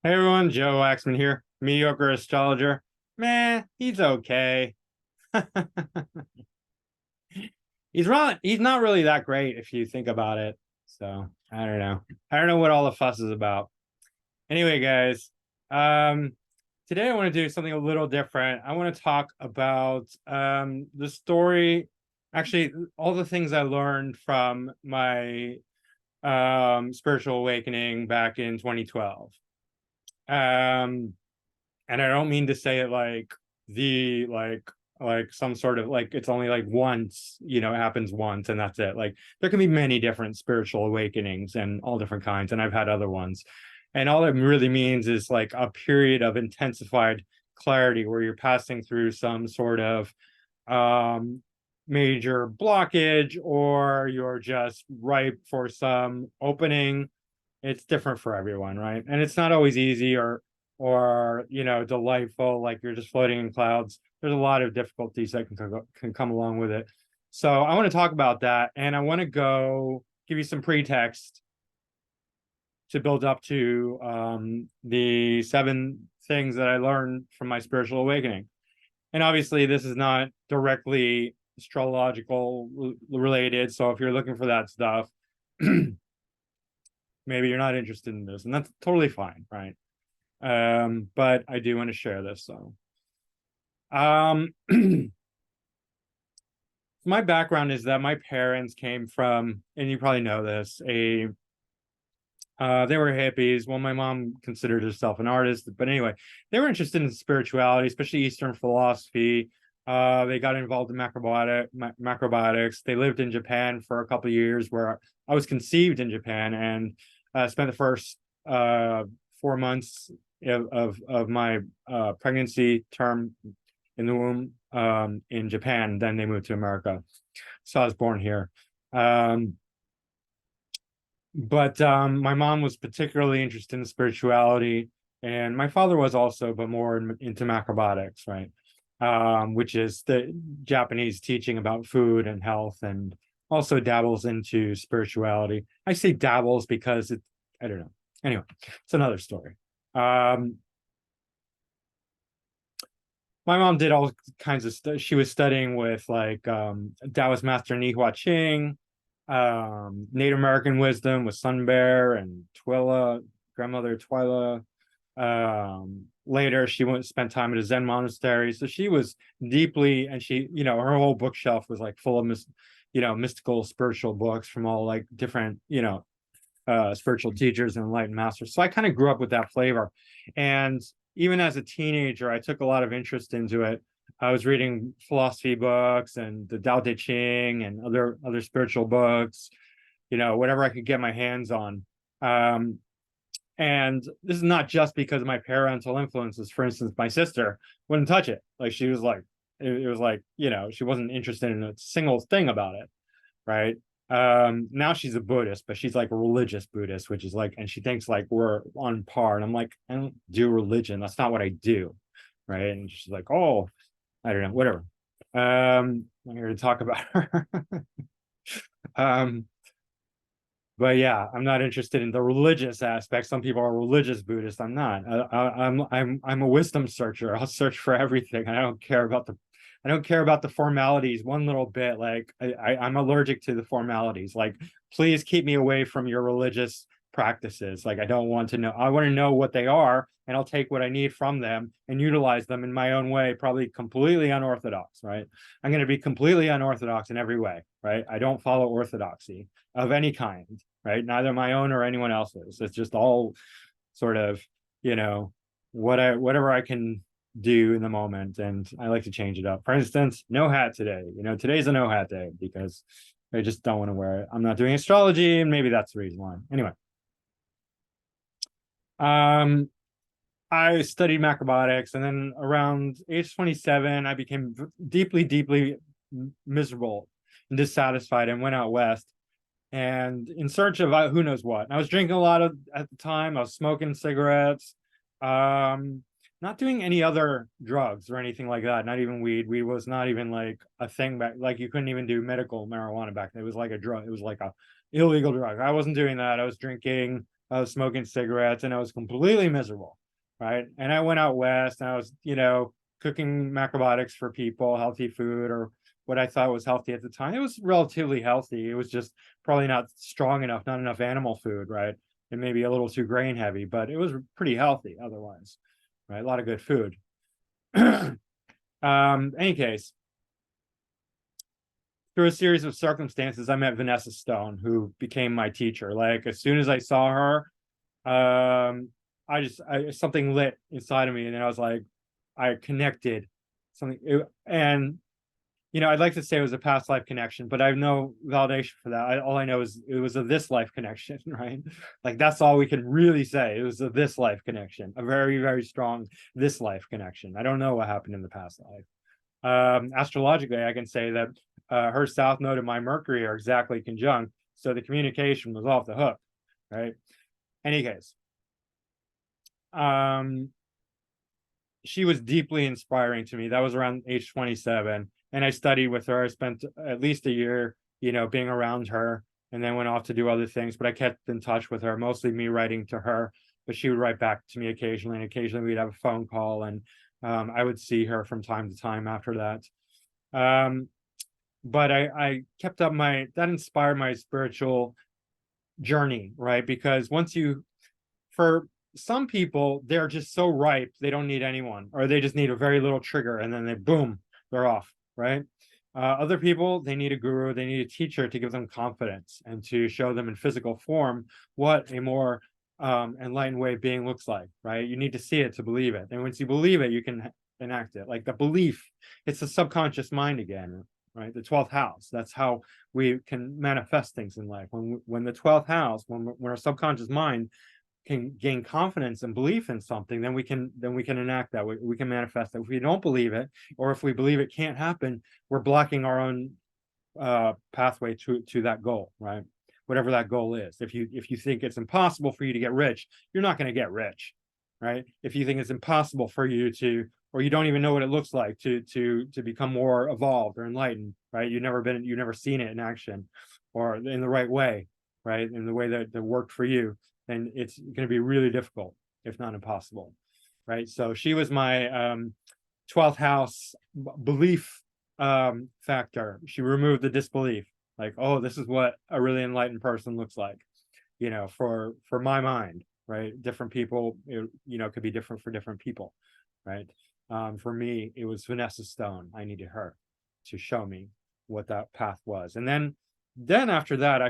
Hey everyone, Joe Waxman here, mediocre astrologer. Man, he's okay. He's not really that great if you think about it. So I don't know. I don't know what all the fuss is about. Anyway, guys, um, today I want to do something a little different. I want to talk about the story, actually, all the things I learned from my spiritual awakening back in 2012. Um, and I don't mean to say it like some sort of like it's only like once, it happens once and that's it. Like there can be many different spiritual awakenings and all different kinds, and I've had other ones. And all it really means is like a period of intensified clarity where you're passing through some sort of um major blockage, or you're just ripe for some opening. It's different for everyone, right? And it's not always easy or delightful, like you're just floating in clouds. There's a lot of difficulties that can come along with it. So I want to talk about that, and I want to go give you some pretext to build up to the 7 things that I learned from my spiritual awakening. And obviously this is not directly astrological related, so if you're looking for that stuff, maybe you're not interested in this, and that's totally fine, right? But I do want to share this. So my background is that my parents came from, and you probably know this, a they were hippies. Well, my mom considered herself an artist, but anyway, they were interested in spirituality, especially Eastern philosophy. They got involved in macrobiotics. They lived in Japan for a couple of years, where I was conceived in Japan, and spent the first 4 months of my pregnancy term in the womb in Japan. Then they moved to America, so I was born here. But my mom was particularly interested in spirituality, and my father was also, but more into macrobiotics, right? Which is the Japanese teaching about food and health, and also dabbles into spirituality. I say dabbles because I don't know. Anyway, it's another story. Um, my mom did all kinds of stuff. She was studying with like Taoist master Nihua Ching, Native American wisdom with Sun Bear and Twila, grandmother Twila. Later, she went spent time at a Zen monastery. So she was deeply, and she, her whole bookshelf was like full of mystical spiritual books from all like different, spiritual teachers and enlightened masters. So I kind of grew up with that flavor. And even as a teenager, I took a lot of interest into it. I was reading philosophy books and the Tao Te Ching and other spiritual books, whatever I could get my hands on. And this is not just because of my parental influences. For instance, my sister wouldn't touch it. Like she was like, it was like, she wasn't interested in a single thing about it, right? Now she's a Buddhist, but she's like a religious Buddhist, which is like, and she thinks like we're on par, and I'm like, I don't do religion, that's not what I do, right? And she's like, oh, I don't know, whatever. I'm here to talk about her. um but yeah, I'm not interested in the religious aspect. Some people are religious Buddhists. I'm not. I'm a wisdom searcher. I'll search for everything. I don't care about the formalities one little bit. Like I'm allergic to the formalities. Like, please keep me away from your religious practices. Like I don't want to know. I want to know what they are, and I'll take what I need from them and utilize them in my own way, probably completely unorthodox, right? I'm going to be completely unorthodox in every way, right? I don't follow orthodoxy of any kind, right? Neither my own or anyone else's. It's just all sort of, you know, whatever I can do in the moment, and I like to change it up. For instance, no hat today. Today's a no hat day because I just don't want to wear it. I'm not doing astrology, and maybe that's the reason why. Anyway, um, I studied macrobiotics, and then around age 27, I became deeply, deeply miserable and dissatisfied, and went out west and in search of who knows what. And I was drinking a lot at the time. I was smoking cigarettes, not doing any other drugs or anything like that. Not even weed. Weed was not even like a thing back. Like you couldn't even do medical marijuana back then. It was like a drug. It was like a illegal drug. I wasn't doing that. I was drinking I was smoking cigarettes, and I was completely miserable, right? And I went out west, and I was, cooking macrobiotics for people, healthy food, or what I thought was healthy at the time. It was relatively healthy. It was just probably not strong enough, not enough animal food, right? And maybe a little too grain heavy, but it was pretty healthy otherwise, right? A lot of good food. Any case, through a series of circumstances, I met Vanessa Stone, who became my teacher. Like, as soon as I saw her, something lit inside of me, and then I was like, I connected something. And I'd like to say it was a past life connection, but I have no validation for that. All I know is it was a this life connection, right? Like, that's all we can really say. It was a this life connection, a very, very strong this life connection. I don't know what happened in the past life. Astrologically, I can say that her south node and my Mercury are exactly conjunct, so the communication was off the hook, right? Any case, she was deeply inspiring to me. That was around age 27, and I studied with her. I spent at least a year, being around her, and then went off to do other things. But I kept in touch with her, mostly me writing to her, but she would write back to me occasionally, and occasionally we'd have a phone call, and I would see her from time to time after that. But I kept up that inspired my spiritual journey, right? Because for some people, they're just so ripe, they don't need anyone, or they just need a very little trigger, and then boom, they're off, right? Other people, they need a guru, they need a teacher to give them confidence and to show them in physical form what a more enlightened way of being looks like, right? You need to see it to believe it. And once you believe it, you can enact it. Like the belief, it's the subconscious mind again, right? The 12th house. That's how we can manifest things in life. When the 12th house, when our subconscious mind can gain confidence and belief in something, then we can enact that. We can manifest that. If we don't believe it, or if we believe it can't happen, we're blocking our own pathway to that goal, right? Whatever that goal is. If you think it's impossible for you to get rich, you're not going to get rich, right? If you think it's impossible for you to, or you don't even know what it looks like to become more evolved or enlightened, right? You've never seen it in action, or in the right way, right? In the way that worked for you, then it's going to be really difficult, if not impossible, right? So she was my 12th house belief factor. She removed the disbelief, like, oh, this is what a really enlightened person looks like, for my mind, right? Different people, could be different for different people, right? For me, it was Vanessa Stone. I needed her to show me what that path was, and then after that, I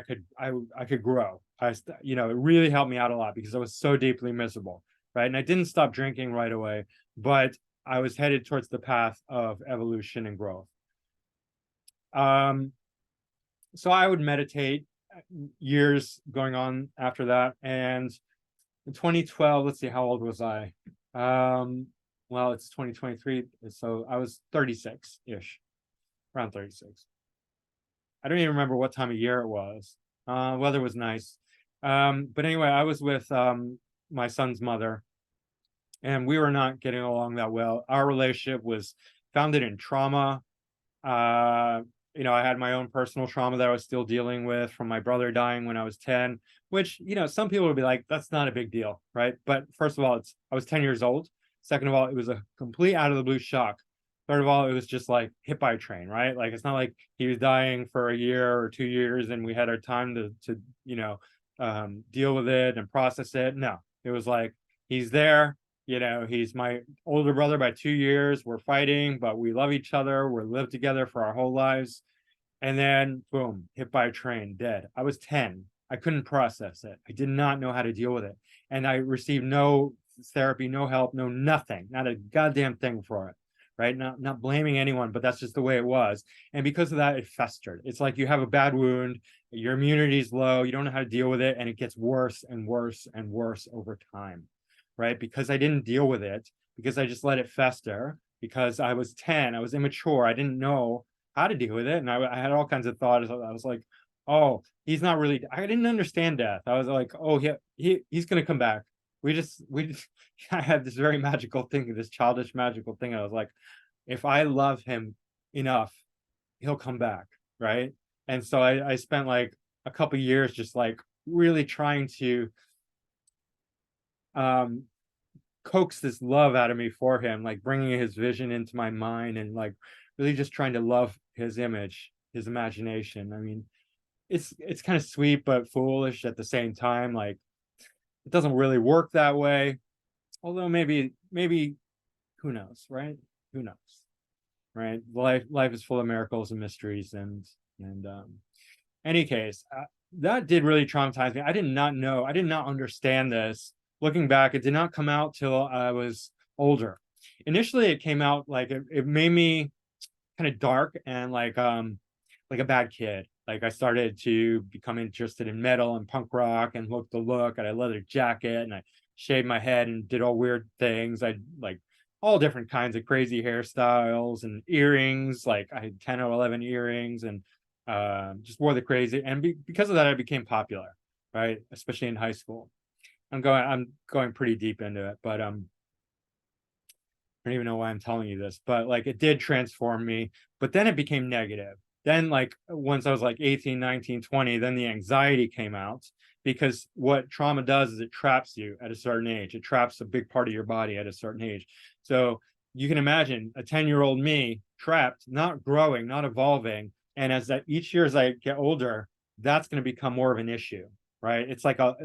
could grow. It really helped me out a lot because I was so deeply miserable, right? And I didn't stop drinking right away, but I was headed towards the path of evolution and growth. So I would meditate, years going on after that. And in 2012, let's see, how old was I? Well, it's 2023, so I was 36-ish, around 36. I don't even remember what time of year it was. Weather was nice. But anyway, I was with my son's mother, and we were not getting along that well. Our relationship was founded in trauma. I had my own personal trauma that I was still dealing with from my brother dying when I was 10, which, some people would be like, that's not a big deal, right? But first of all, I was 10 years old. Second of all, it was a complete out of the blue shock. Third of all, it was just like hit by a train, right? Like, it's not like he was dying for a year or 2 years and we had our time to deal with it and process it. No, it was like, he's there. He's my older brother by 2 years. We're fighting, but we love each other. We live together for our whole lives. And then, boom, hit by a train, dead. I was 10. I couldn't process it. I did not know how to deal with it. And I received no therapy, no help, no nothing, not a goddamn thing for it, right? Not blaming anyone, but that's just the way it was. And because of that, it festered. It's like you have a bad wound, your immunity is low, you don't know how to deal with it, and it gets worse and worse and worse over time, right? Because I didn't deal with it, because I just let it fester, because I was 10, I was immature, I didn't know how to deal with it. And I had all kinds of thoughts. I was like, oh, he's not really, I didn't understand death. I was like, oh, he's going to come back. I had this very magical thing, this childish magical thing. I was like, if I love him enough, he'll come back. Right. And so I spent like a couple years just like really trying to um coax this love out of me for him, like bringing his vision into my mind and like really just trying to love his image, his imagination. I mean, it's kind of sweet but foolish at the same time. Like it doesn't really work that way. Although maybe who knows, right? Who knows, right? Life is full of miracles and mysteries, and any case, that did really traumatize me. I did not know, I did not understand this. Looking back, it did not come out till I was older. Initially, it came out like it made me kind of dark and like a bad kid. Like I started to become interested in metal and punk rock and look the look. I had a leather jacket and I shaved my head and did all weird things. I like all different kinds of crazy hairstyles and earrings. Like I had 10 or 11 earrings and just wore the crazy. And because of that, I became popular, right? Especially in high school. I'm going pretty deep into it, but I don't even know why I'm telling you this, but like it did transform me. But then it became negative. Then, like, once I was like 18, 19, 20, then the anxiety came out because what trauma does is it traps you at a certain age. It traps a big part of your body at a certain age. So you can imagine a 10-year-old me trapped, not growing, not evolving. And as that each year as I get older, that's going to become more of an issue, right? It's like a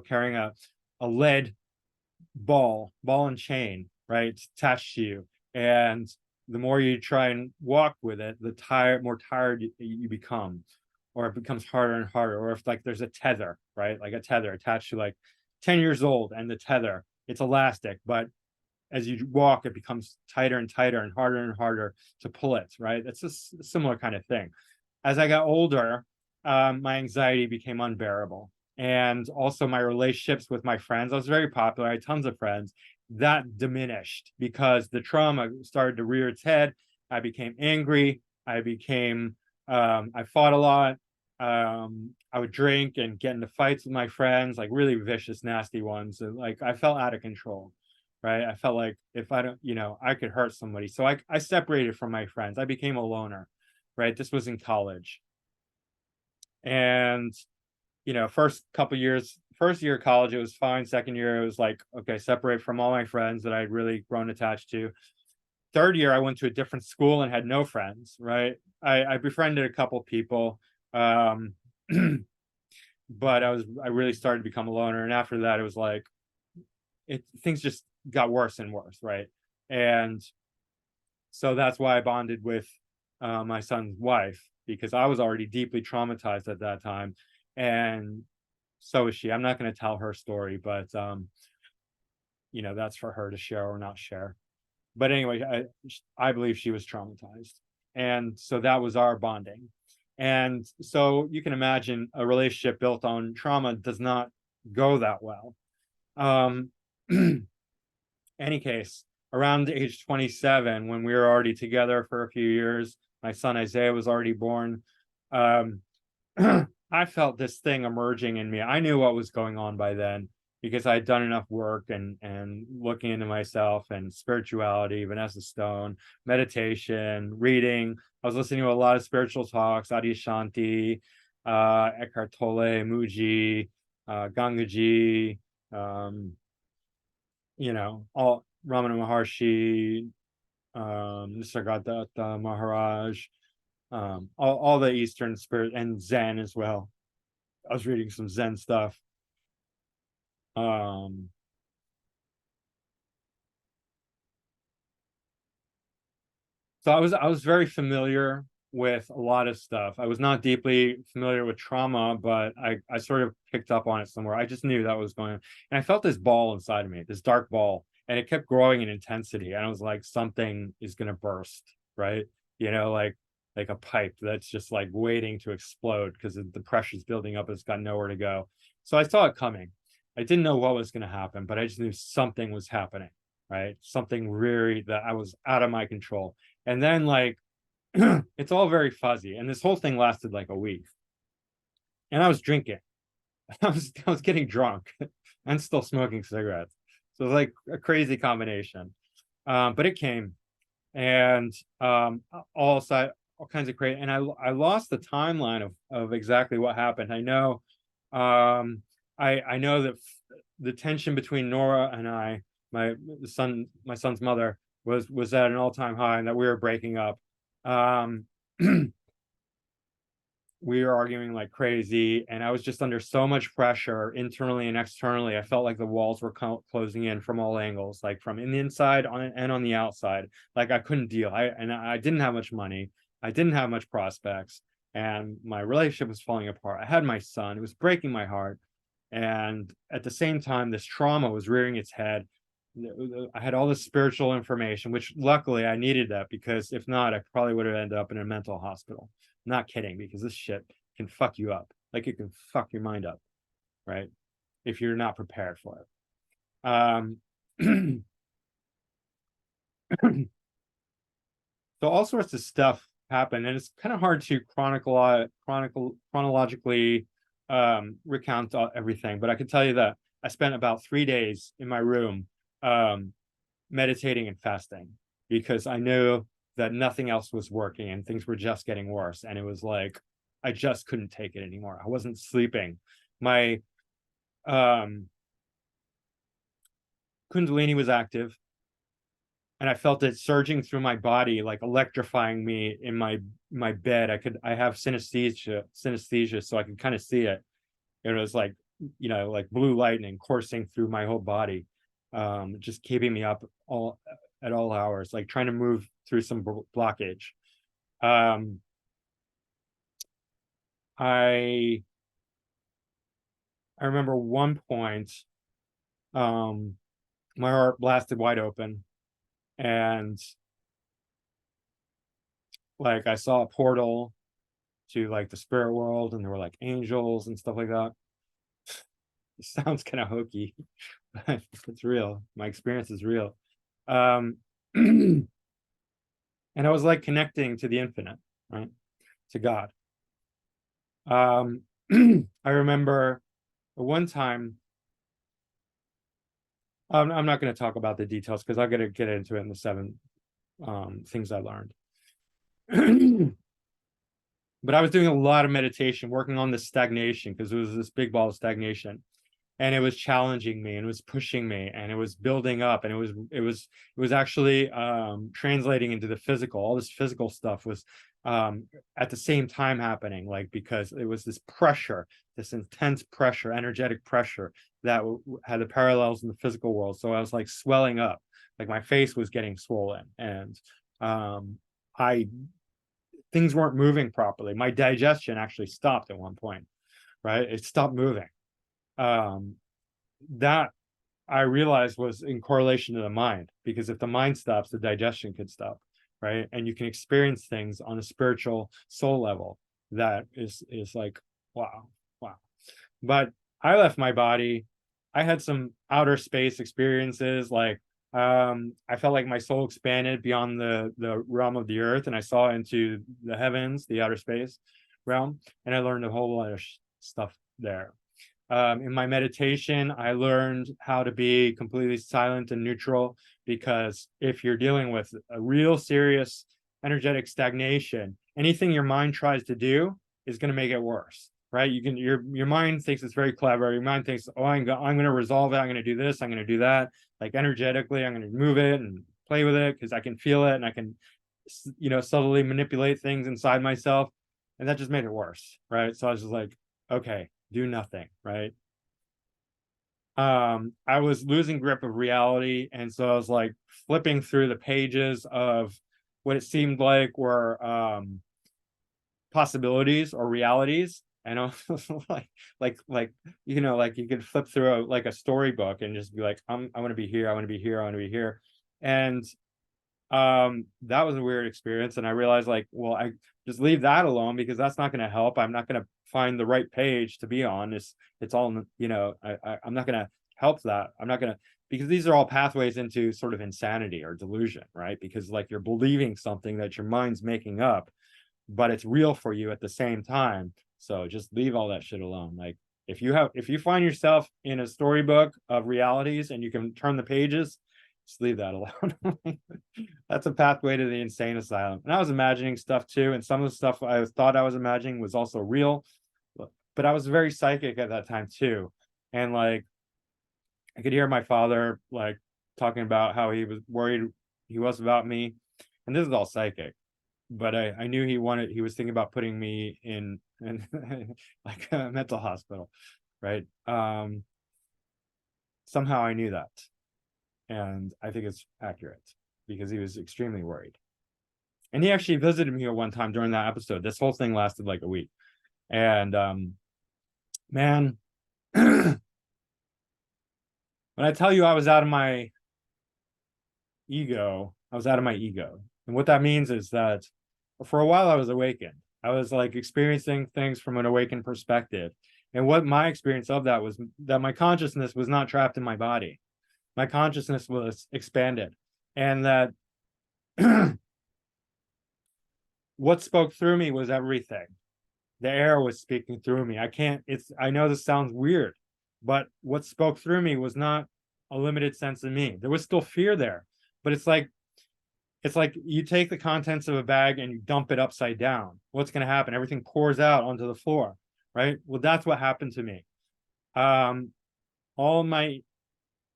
carrying a lead ball and chain, right? It's attached to you. And the more you try and walk with it, more tired you become, or it becomes harder and harder. Or if like there's a tether, right? Like a tether attached to like 10 years old, and the tether, it's elastic, but as you walk, it becomes tighter and tighter and harder to pull it, right? That's a similar kind of thing. As I got older, my anxiety became unbearable. And also my relationships with my friends, I was very popular. I had tons of friends. That diminished because the trauma started to rear its head. I became angry. I fought a lot. I would drink and get into fights with my friends, like really vicious, nasty ones. And like I felt out of control, right? I felt like if I don't, I could hurt somebody. So I separated from my friends. I became a loner, right? This was in college. And first year of college, it was fine. Second year, it was like, okay, separate from all my friends that I'd really grown attached to. Third year, I went to a different school and had no friends, right? I befriended a couple people, um, but I really started to become a loner. And after that, it was like things just got worse and worse, right? And so that's why I bonded with my son's wife, because I was already deeply traumatized at that time, and so is she. I'm not going to tell her story, but that's for her to share or not share. But anyway, I believe she was traumatized, and so that was our bonding. And so you can imagine a relationship built on trauma does not go that well. Um, any case, around age 27, when we were already together for a few years, my son Isaiah was already born. Um, I felt this thing emerging in me. I knew what was going on by then because I had done enough work and looking into myself and spirituality, Vanessa Stone, meditation, reading. I was listening to a lot of spiritual talks, Adyashanti, Eckhart Tolle, Muji, Gangaji, all Ramana Maharshi, Nisargadatta Maharaj, all the Eastern spirit and Zen as well. I was reading some Zen stuff. Um, so I was very familiar with a lot of stuff. I was not deeply familiar with trauma, but I sort of picked up on it somewhere. I just knew that was going on. And I felt this ball inside of me, this dark ball, and it kept growing in intensity. And I was like, something is gonna burst, right? Like a pipe that's just like waiting to explode because the pressure's building up, it's got nowhere to go. So I saw it coming. I didn't know what was gonna happen, but I just knew something was happening, right? Something really that I was out of my control. And then like it's all very fuzzy. And this whole thing lasted like a week. And I was drinking. I was getting drunk and still smoking cigarettes. So it was like a crazy combination. But it came and all kinds of crazy. And I lost the timeline of exactly what happened. I know I know that the tension between Nora and I, my son's mother, was at an all-time high, and that we were breaking up. Um, we were arguing like crazy, and I was just under so much pressure internally and externally. I felt like the walls were closing in from all angles, like from in the inside and on the outside. Like I couldn't deal. I didn't have much money. I didn't have much prospects, and my relationship was falling apart. I had my son. It was breaking my heart. And at the same time, this trauma was rearing its head. I had all this spiritual information, which luckily I needed that, because if not, I probably would have ended up in a mental hospital. I'm not kidding, because this shit can fuck you up. Like it can fuck your mind up, right? If you're not prepared for it. So all sorts of stuff happened, and it's kind of hard to chronologically recount everything. But I can tell you that I spent about 3 days in my room meditating and fasting, because I knew that nothing else was working and things were just getting worse. And it was like, I just couldn't take it anymore. I wasn't sleeping. My Kundalini was active, and I felt it surging through my body, like electrifying me in my bed. I have synesthesia, so I could kind of see it. It was like, like blue lightning coursing through my whole body, just keeping me up at all hours, like trying to move through some blockage. I remember one point, my heart blasted wide open, and like I saw a portal to like the spirit world, and there were like angels and stuff like that. It sounds kind of hokey, but it's real. My experience is real. Um, and I was like connecting to the infinite, right? To God. I remember one time, I'm not going to talk about the details because I'm going to get into it in the 7 things I learned. But I was doing a lot of meditation, working on this stagnation, because it was this big ball of stagnation, and it was challenging me, and it was pushing me, and it was building up, and it was actually translating into the physical. All this physical stuff was at the same time happening, like, because it was this pressure, this intense pressure, energetic pressure that had the parallels in the physical world. So I was like swelling up, like my face was getting swollen, and I things weren't moving properly. My digestion actually stopped at one point, right? It stopped moving. That I realized was in correlation to the mind, because if the mind stops, the digestion could stop, right? And you can experience things on a spiritual soul level that is like, wow, wow. But I left my body. I had some outer space experiences, like I felt like my soul expanded beyond the realm of the earth, and I saw into the heavens, the outer space realm, and I learned a whole lot of stuff there. In my meditation, I learned how to be completely silent and neutral, because if you're dealing with a real serious energetic stagnation, anything your mind tries to do is going to make it worse, right? Your mind thinks it's very clever. Your mind thinks, oh, I'm going to resolve it. I'm going to do this. I'm going to do that. Like energetically, I'm going to move it and play with it because I can feel it, and I can, subtly manipulate things inside myself. And that just made it worse, right? So I was just like, okay, do nothing, right? I was losing grip of reality, and so I was like flipping through the pages of what it seemed like were possibilities or realities. And I was like like you could flip through like a storybook and just be like, I want to be here, I want to be here, I want to be here. And that was a weird experience, and I realized, like, well, I just leave that alone, because that's not going to help. I'm not going to find the right page to be on. It's all, I'm not going to help that. I'm not going to, because these are all pathways into sort of insanity or delusion, right? Because like you're believing something that your mind's making up, but it's real for you at the same time. So just leave all that shit alone. Like if you find yourself in a storybook of realities and you can turn the pages, just leave that alone. That's a pathway to the insane asylum. And I was imagining stuff too, and some of the stuff I thought I was imagining was also real, but I was very psychic at that time too. And like I could hear my father like talking about how he was worried he was about me. And this is all psychic, but I knew he was thinking about putting me in like a mental hospital, right? Somehow I knew that. And I think it's accurate because he was extremely worried. And he actually visited me here one time during that episode. This whole thing lasted like a week. And man, when I tell you I was out of my ego, I was out of my ego. And what that means is that for a while I was awakened. I was like experiencing things from an awakened perspective. And what my experience of that was that my consciousness was not trapped in my body. My consciousness was expanded. And that what spoke through me was everything. The air was speaking through me. I know this sounds weird, but what spoke through me was not a limited sense of me. There was still fear there, but it's like you take the contents of a bag and you dump it upside down. What's going to happen? Everything pours out onto the floor, right? Well, that's what happened to me. All my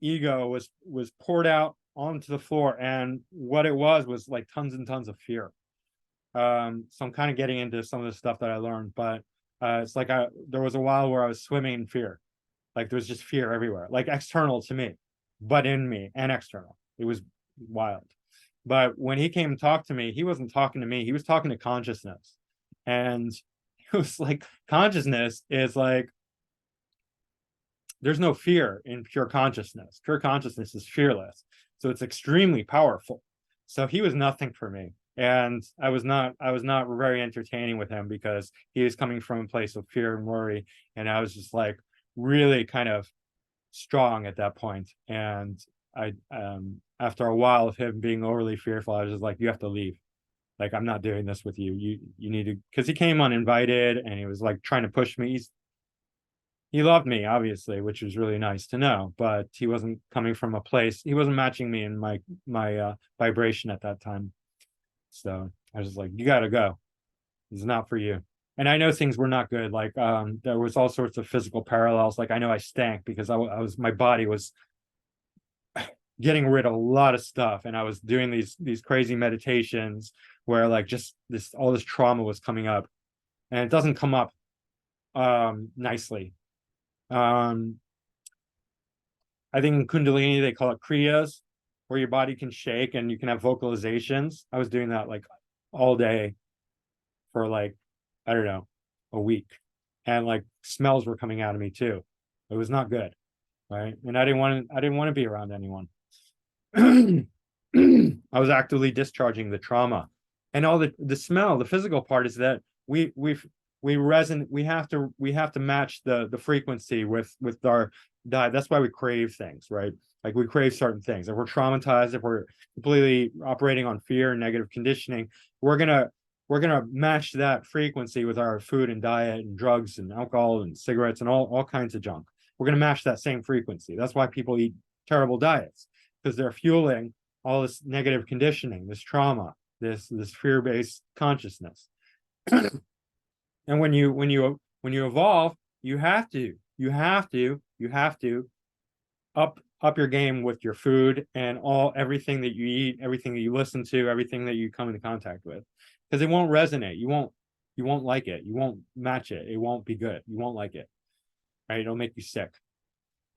ego was poured out onto the floor, and what it was like tons and tons of fear. So I'm kind of getting into some of the stuff that I learned, but it's like there was a while where I was swimming in fear. Like there was just fear everywhere, like external to me, but in me and external. It was wild. But when he came and talked to me, he wasn't talking to me. He was talking to consciousness. And it was like consciousness is like there's no fear in pure consciousness. Pure consciousness is fearless. So it's extremely powerful. So he was nothing for me. And I was not very entertaining with him because he was coming from a place of fear and worry. And I was just like really kind of strong at that point. And I after a while of him being overly fearful, I was just like, you have to leave. Like, I'm not doing this with you. You need to, because he came uninvited and he was like trying to push me. He loved me, obviously, which was really nice to know, but he wasn't coming from a place, he wasn't matching me in my vibration at that time. So I was just like, you gotta go. It's not for you. And I know things were not good. Like there was all sorts of physical parallels. Like I know I stank because I was my body was getting rid of a lot of stuff, and I was doing these crazy meditations where like just this all this trauma was coming up, and it doesn't come up nicely. um I think in Kundalini they call it kriyas, where your body can shake and you can have vocalizations. I was doing that like all day for like, I don't know, a week. And like smells were coming out of me too. It was not good. Right. And I didn't want to be around anyone. I was actively discharging the trauma. And all the smell, the physical part is that we have to match the frequency with our diet. That's why we crave things, right? Like we crave certain things. If we're traumatized, if we're completely operating on fear and negative conditioning, we're gonna match that frequency with our food and diet and drugs and alcohol and cigarettes and all kinds of junk. We're gonna match that same frequency. That's why people eat terrible diets, because they're fueling all this negative conditioning, this trauma, this fear-based consciousness. And when you evolve, you have to up your game with your food and everything that you eat, everything that you listen to, everything that you come into contact with, because it won't resonate. You won't like it. You won't match it. It won't be good. You won't like it. Right? It'll make you sick.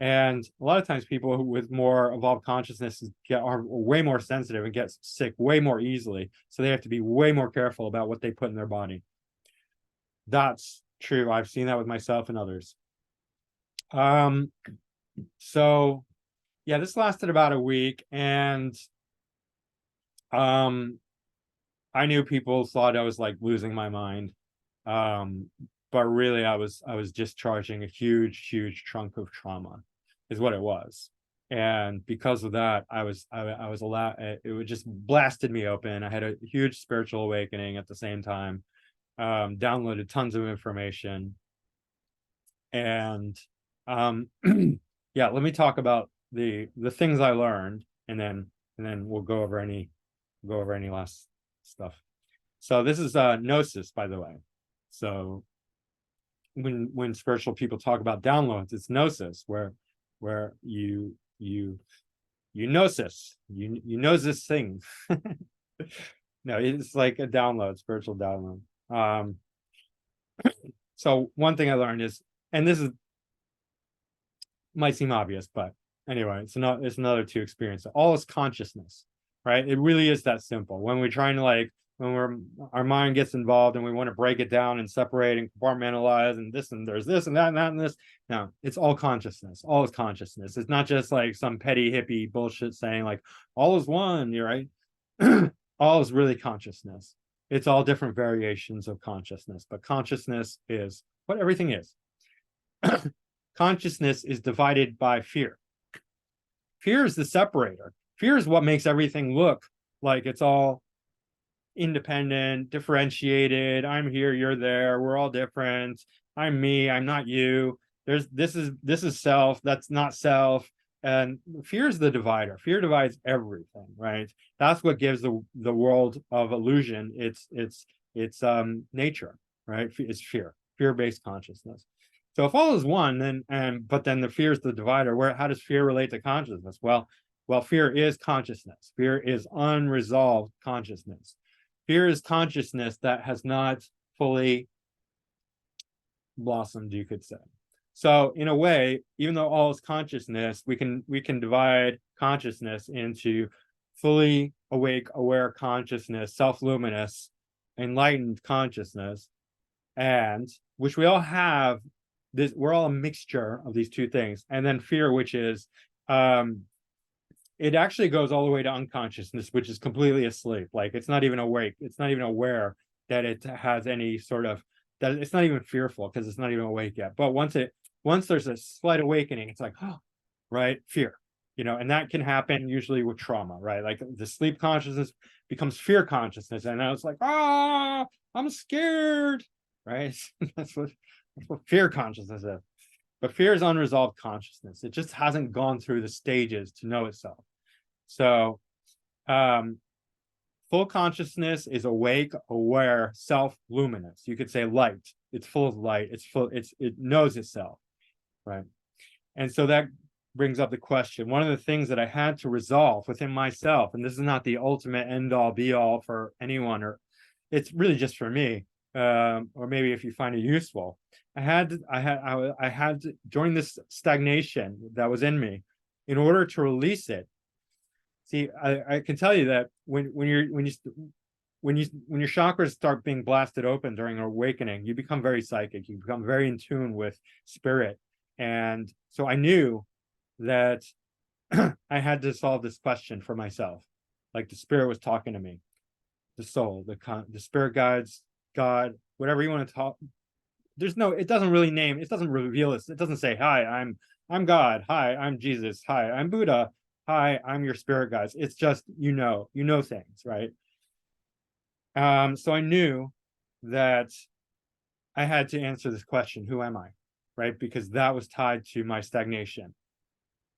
And a lot of times people with more evolved consciousness are way more sensitive and get sick way more easily. So they have to be way more careful about what they put in their body. That's true. I've seen that with myself and others. So yeah, this lasted about a week, and I knew people thought I was like losing my mind. But really I was discharging a huge trunk of trauma is what it was. And because of that, I was allowed, it would just blasted me open. I had a huge spiritual awakening at the same time. Downloaded tons of information. And yeah, let me talk about the things I learned, and then we'll go over any last stuff. So this is gnosis, by the way. So when spiritual people talk about downloads, it's gnosis, where you gnosis, you knows this thing. No, it's like a download, spiritual download. So one thing I learned is, and this is might seem obvious, but anyway, it's another two experience. All is consciousness, right? It really is that simple. When we're trying to like, when our mind gets involved and we want to break it down and separate and compartmentalize and this and there's this and that and that and this. No, it's all consciousness. All is consciousness. It's not just like some petty hippie bullshit saying like all is one. You're right. All is really consciousness. It's all different variations of consciousness, but consciousness is what everything is. Consciousness is divided by fear. Fear is the separator. Fear is what makes everything look like it's all independent, differentiated. I'm here, you're there, we're all different. I'm me, I'm not you. This is self, that's not self. And fear is the divider. Fear divides everything, right? That's what gives the world of illusion its nature, right? It's fear-based consciousness. So if all is one, but then the fear is the divider. How does fear relate to consciousness? Well, fear is consciousness. Fear is unresolved consciousness. Fear is consciousness that has not fully blossomed, you could say. So in a way, even though all is consciousness, we can divide consciousness into fully awake, aware consciousness, self-luminous, enlightened consciousness, and which we all have. We're all a mixture of these two things, and then fear, which is it actually goes all the way to unconsciousness, which is completely asleep. Like it's not even awake, it's not even aware that it has any sort of, that it's not even fearful because it's not even awake yet. But once there's a slight awakening, it's like, oh, right, fear, and that can happen usually with trauma, right? Like the sleep consciousness becomes fear consciousness, and now it's like, I'm scared, right? That's what fear consciousness is. But fear is unresolved consciousness. It just hasn't gone through the stages to know itself. So full consciousness is awake, aware, self-luminous. You could say light. It's full of light. It knows itself, right? And so that brings up the question. One of the things that I had to resolve within myself, and this is not the ultimate end all be all for anyone, or it's really just for me, or maybe if you find it useful. I had to, during this stagnation that was in me, in order to release it. See, I can tell you that when your chakras start being blasted open during awakening, you become very psychic. You become very in tune with spirit, and so I knew that I had to solve this question for myself. Like the spirit was talking to me, the soul, the spirit guides, God, whatever you want to talk. It doesn't really name, it doesn't reveal it. It doesn't say, hi, I'm God. Hi, I'm Jesus. Hi, I'm Buddha. Hi, I'm your spirit guides. It's just, things, right? So I knew that I had to answer this question, who am I? Right? Because that was tied to my stagnation.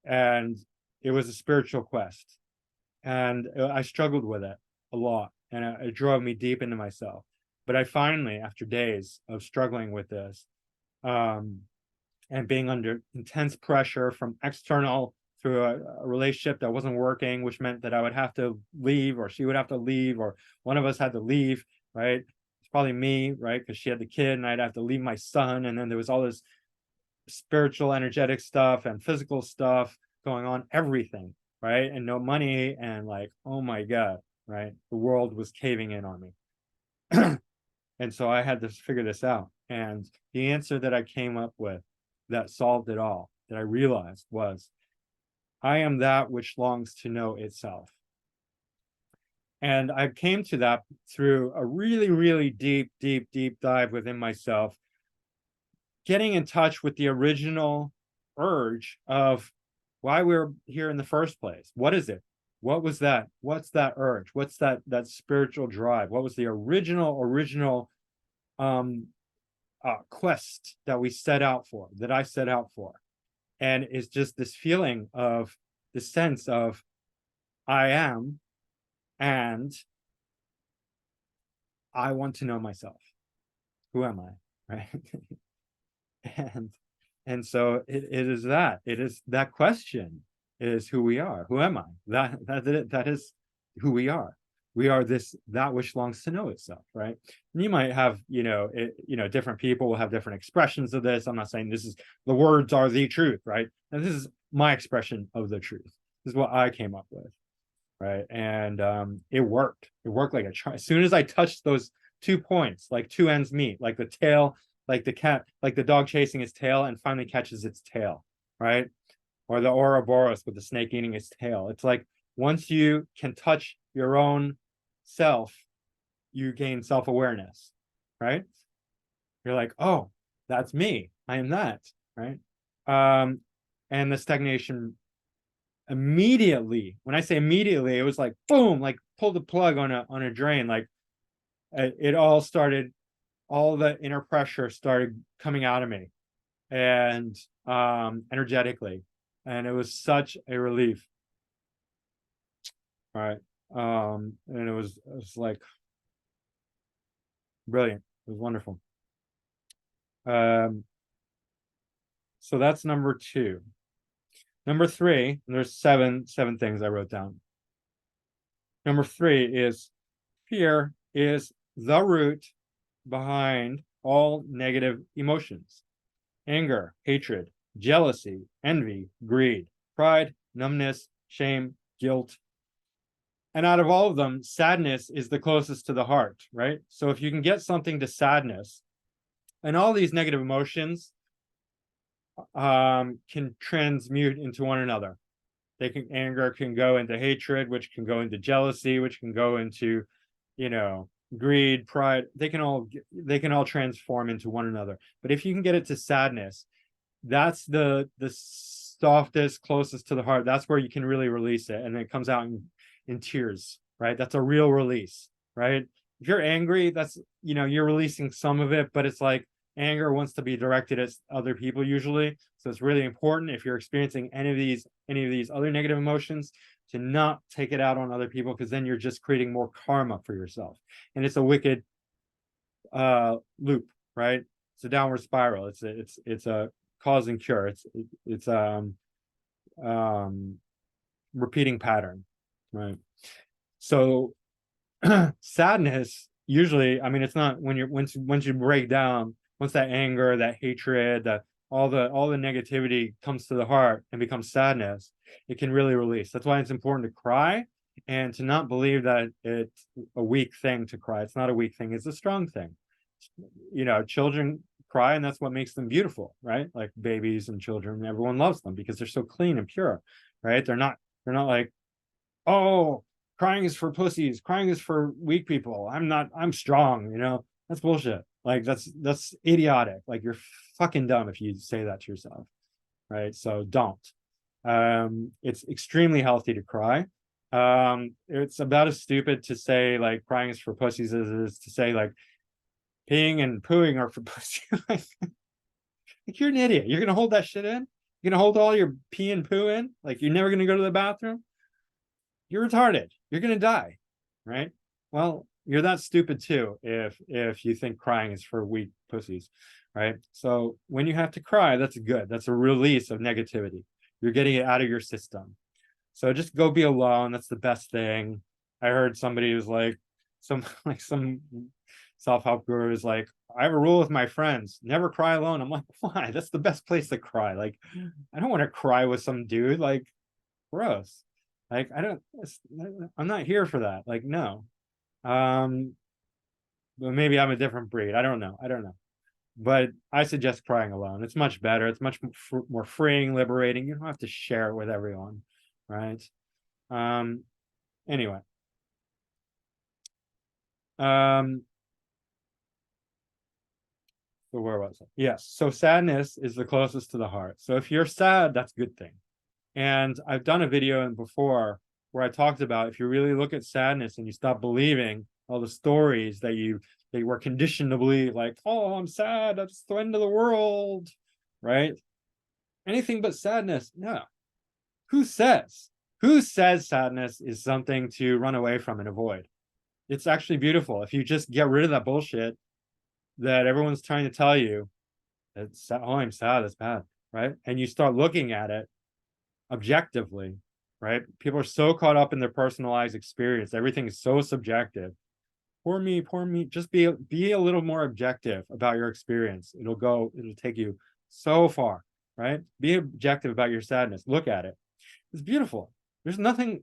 And it was a spiritual quest. And I struggled with it a lot. And it drove me deep into myself. But I finally, after days of struggling with this, and being under intense pressure from external through a relationship that wasn't working, which meant that I would have to leave, or she would have to leave, or one of us had to leave, right? It's probably me, right? Because she had the kid and I'd have to leave my son. And then there was all this spiritual, energetic stuff and physical stuff going on, everything, right? And no money, and like, oh my God, right? The world was caving in on me. And so I had to figure this out. And the answer that I came up with that solved it all, that I realized, was I am that which longs to know itself. And I came to that through a really, really deep, deep, deep dive within myself, getting in touch with the original urge of why we're here in the first place. What is it? What was that? What's that urge? What's that spiritual drive? What was the original quest that we set out for, that I set out for? And it's just this feeling of the sense of I am, and I want to know myself. Who am I? Right? And so it is that. It is that question is who we are. Who am I? That is who we are. We are that which longs to know itself, right? And you might have, different people will have different expressions of this. I'm not saying the words are the truth, right? And this is my expression of the truth. This is what I came up with, right? And it worked. It worked like a charm. As soon as I touched those 2 points, like two ends meet, like the tail, like the cat, like the dog chasing its tail and finally catches its tail, right? Or the Ouroboros with the snake eating its tail. It's like once you can touch your own self, you gain self-awareness, right? You're like, oh, that's me. I am that, right? And the stagnation immediately, when I say immediately, it was like boom, like pull the plug on a drain. Like it all started, all the inner pressure started coming out of me, and energetically, and it was such a relief, right? And it was like brilliant. It was wonderful. So that's number 2. Number 3, there's seven things I wrote down. Number 3 is fear is the root behind all negative emotions: anger, hatred, jealousy, envy, greed, pride, numbness, shame, guilt. And out of all of them, sadness is the closest to the heart, right? So if you can get something to sadness, and all these negative emotions can transmute into one another. Anger can go into hatred, which can go into jealousy, which can go into, greed, pride. They can all transform into one another. But if you can get it to sadness, that's the softest, closest to the heart. That's where you can really release it, and it comes out in tears, right? That's a real release, right? If you're angry, that's, you're releasing some of it, but it's like anger wants to be directed at other people usually. So it's really important, if you're experiencing any of these other negative emotions, to not take it out on other people, because then you're just creating more karma for yourself, and it's a wicked loop, right? It's a downward spiral. It's a cause and cure. It's repeating pattern, right? So sadness usually, I mean, it's not when once you break down, once that anger, that hatred, all the negativity comes to the heart and becomes sadness, it can really release. That's why it's important to cry, and to not believe that it's a weak thing to cry. It's not a weak thing, it's a strong thing. Children cry, and that's what makes them beautiful, right? Like babies and children, everyone loves them because they're so clean and pure, right? They're not like, oh, crying is for pussies, crying is for weak people, I'm strong, that's bullshit. Like that's idiotic. Like you're fucking dumb if you say that to yourself, right? So don't. It's extremely healthy to cry. It's about as stupid to say like crying is for pussies as it is to say like peeing and pooing are for pussy. Like you're an idiot. You're gonna hold that shit in? You're gonna hold all your pee and poo in? Like you're never gonna go to the bathroom? You're retarded. You're gonna die, right? Well, you're that stupid too if you think crying is for weak pussies, right? So when you have to cry, that's good. That's a release of negativity. You're getting it out of your system. So just go be alone. That's the best thing. I heard somebody was like, some self-help guru is like, I have a rule with my friends: never cry alone. I'm like, why? That's the best place to cry. Like, I don't want to cry with some dude. Like, gross. Like, I'm not here for that. Like, no. But maybe I'm a different breed. I don't know. But I suggest crying alone. It's much better. It's much more freeing, liberating. You don't have to share it with everyone, right? Anyway. So where was it? Yes. So sadness is the closest to the heart. So if you're sad, that's a good thing. And I've done a video before where I talked about, if you really look at sadness and you stop believing all the stories that you were conditioned to believe, like, oh, I'm sad, that's the end of the world, right? Anything but sadness. No. Who says sadness is something to run away from and avoid? It's actually beautiful. If you just get rid of that bullshit that everyone's trying to tell you, oh, I'm sad, that's bad, right? And you start looking at it objectively, right? People are so caught up in their personalized experience. Everything is so subjective. Poor me. Just be a little more objective about your experience. It'll take you so far, right? Be objective about your sadness. Look at it. It's beautiful. There's nothing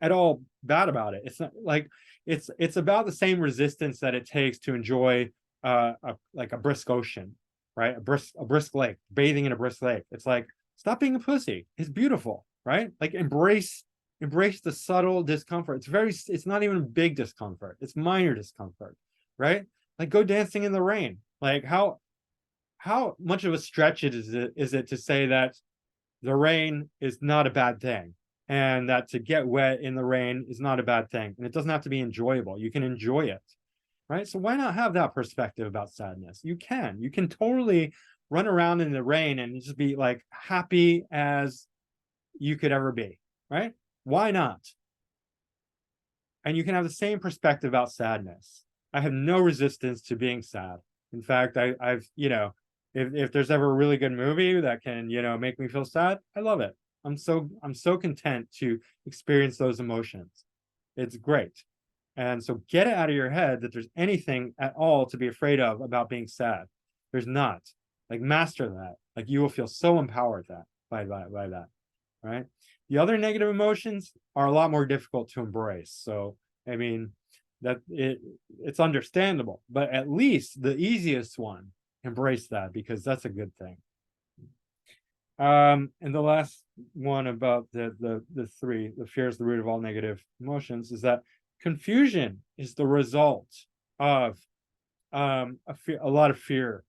at all bad about it. It's not like it's about the same resistance that it takes to enjoy like a brisk ocean, right? A brisk lake, bathing in a brisk lake. It's like, stop being a pussy. It's beautiful, right? Like embrace the subtle discomfort. It's not even big discomfort. It's minor discomfort, right? Like go dancing in the rain. Like how much of a stretch is it to say that the rain is not a bad thing, and that to get wet in the rain is not a bad thing, and it doesn't have to be enjoyable. You can enjoy it, right? So why not have that perspective about sadness? You can totally run around in the rain and just be like happy as you could ever be, right? Why not? And you can have the same perspective about sadness. I have no resistance to being sad. In fact, I've if there's ever a really good movie that can make me feel sad, I love it. I'm so content to experience those emotions. It's great. And so get it out of your head that there's anything at all to be afraid of about being sad. There's not. Like master that. Like you will feel so empowered by that, right? The other negative emotions are a lot more difficult to embrace. So, I mean, it's understandable, but at least the easiest one, embrace that, because that's a good thing. And the last one about the three, the fear is the root of all negative emotions, is that confusion is the result of a lot of fear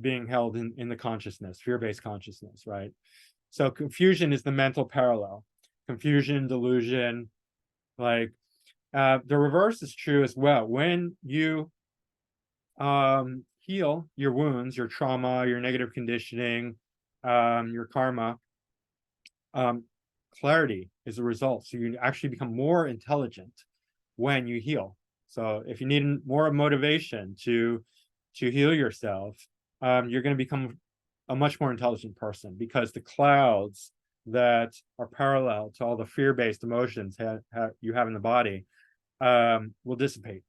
being held in the consciousness, fear-based consciousness, right? So confusion is the mental parallel. Confusion, delusion, like the reverse is true as well. When you heal your wounds, your trauma, your negative conditioning, your karma, clarity is a result. So you actually become more intelligent when you heal. So if you need more motivation to heal yourself, you're going to become a much more intelligent person, because the clouds that are parallel to all the fear-based emotions you have in the body will dissipate.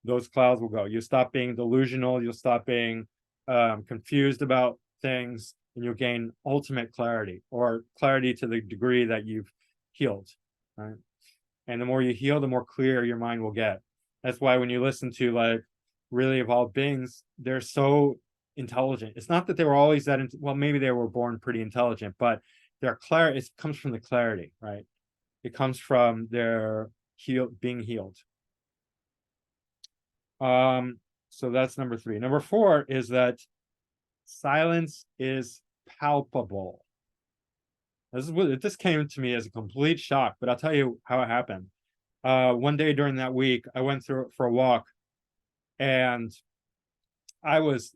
Those clouds will go. You stop being delusional. You'll stop being confused about things, and you'll gain ultimate clarity, or clarity to the degree that you've healed, right? And the more you heal, the more clear your mind will get. That's why when you listen to like really evolved beings, they're so intelligent. It's not that they were always that well, maybe they were born pretty intelligent, but their clarity, it comes from the clarity, right? It comes from their being healed. So that's number 3. Number 4 is that silence is palpable. This came to me as a complete shock, but I'll tell you how it happened. One day during that week, I went through for a walk, and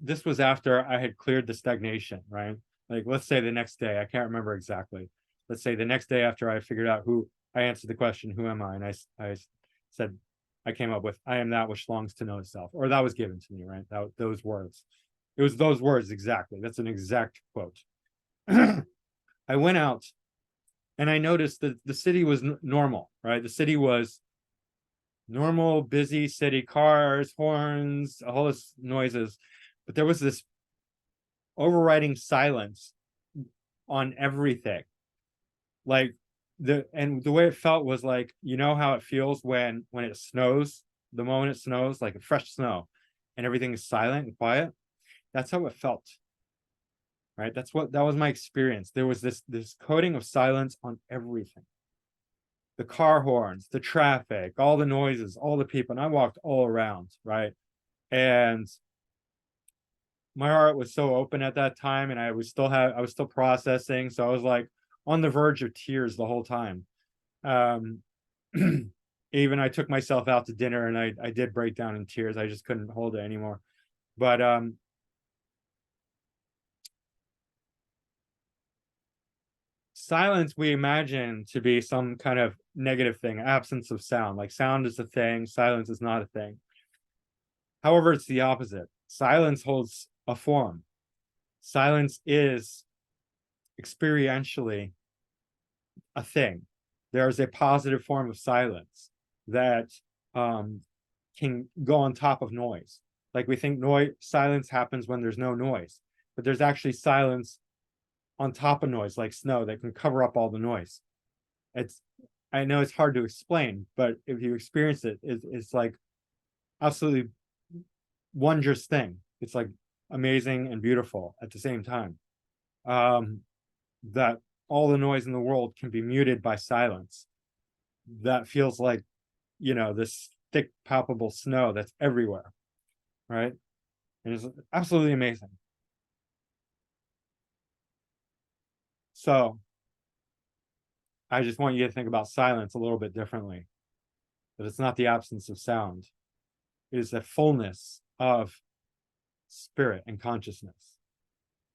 this was after I had cleared the stagnation, right? Like, let's say the next day, I can't remember exactly. Let's say the next day after I figured out I answered the question, who am I? And I said, I came up with, I am that which longs to know itself, or that was given to me, right? Those words. It was those words exactly. That's an exact quote. I went out and I noticed that the city was normal, right? The city was normal, busy city, cars, horns, all this noises, but there was this overriding silence on everything. Like the way it felt was like, how it feels when it snows, the moment it snows, like a fresh snow, and everything is silent and quiet. That's how it felt, right? That was my experience. There was this coating of silence on everything. The car horns, the traffic, all the noises, all the people. And I walked all around, right? And my heart was so open at that time, and I was still processing. So I was like on the verge of tears the whole time. Even I took myself out to dinner, and I did break down in tears. I just couldn't hold it anymore. But silence we imagine to be some kind of negative thing, absence of sound. Like sound is a thing, silence is not a thing. However, it's the opposite. Silence holds a form. Silence is experientially a thing. There's a positive form of silence that can go on top of noise. Like we think silence happens when there's no noise, but there's actually silence on top of noise, like snow, that can cover up all the noise. I know it's hard to explain, but if you experience it, it's like absolutely wondrous thing. It's like amazing and beautiful at the same time. That all the noise in the world can be muted by silence. That feels like, this thick, palpable snow that's everywhere, right? And it's absolutely amazing. So I just want you to think about silence a little bit differently. That it's not the absence of sound. It is a fullness of spirit and consciousness,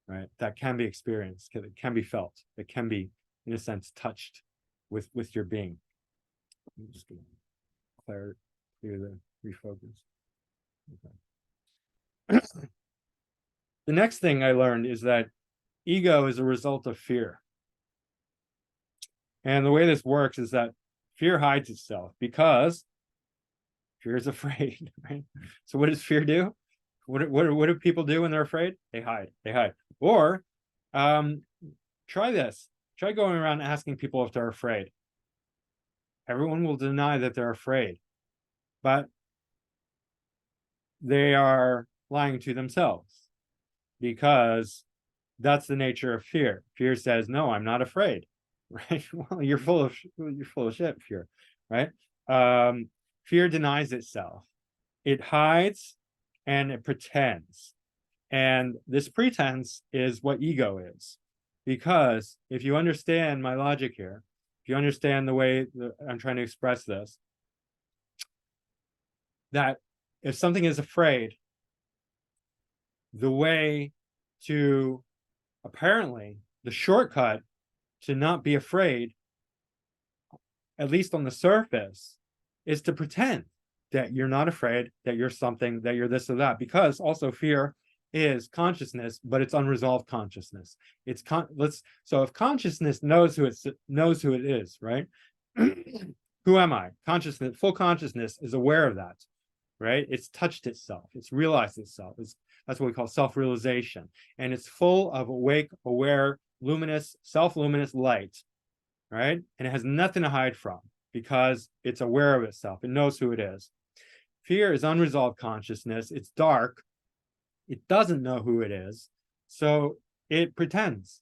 right? That can be experienced, that can be felt, that can be, in a sense, touched with your being. I'm just gonna clear the refocus. Okay. The next thing I learned is that ego is a result of fear. And the way this works is that fear hides itself because fear is afraid, right? So what does fear do? What do people do when they're afraid? They hide. Or try this. Try going around asking people if they're afraid. Everyone will deny that they're afraid, but they are lying to themselves, because that's the nature of fear. Fear says, no, I'm not afraid, right? Well, you're full of shit, fear, right? Fear denies itself. It hides and it pretends. And this pretense is what ego is. Because if you understand my logic here, if you understand the way that I'm trying to express this, that if something is afraid, the way to, apparently, the shortcut to not be afraid, at least on the surface, is to pretend that you're not afraid, that you're something, that you're this or that. Because also fear is consciousness, but it's unresolved consciousness. So if consciousness knows who it is, right? Who am I? Consciousness, full consciousness is aware of that, right? It's touched itself. It's realized itself. That's what we call self-realization. And it's full of awake, aware, luminous, self-luminous light, right? And it has nothing to hide from because it's aware of itself. It knows who it is. Fear is unresolved consciousness. It's dark. It doesn't know who it is. So it pretends.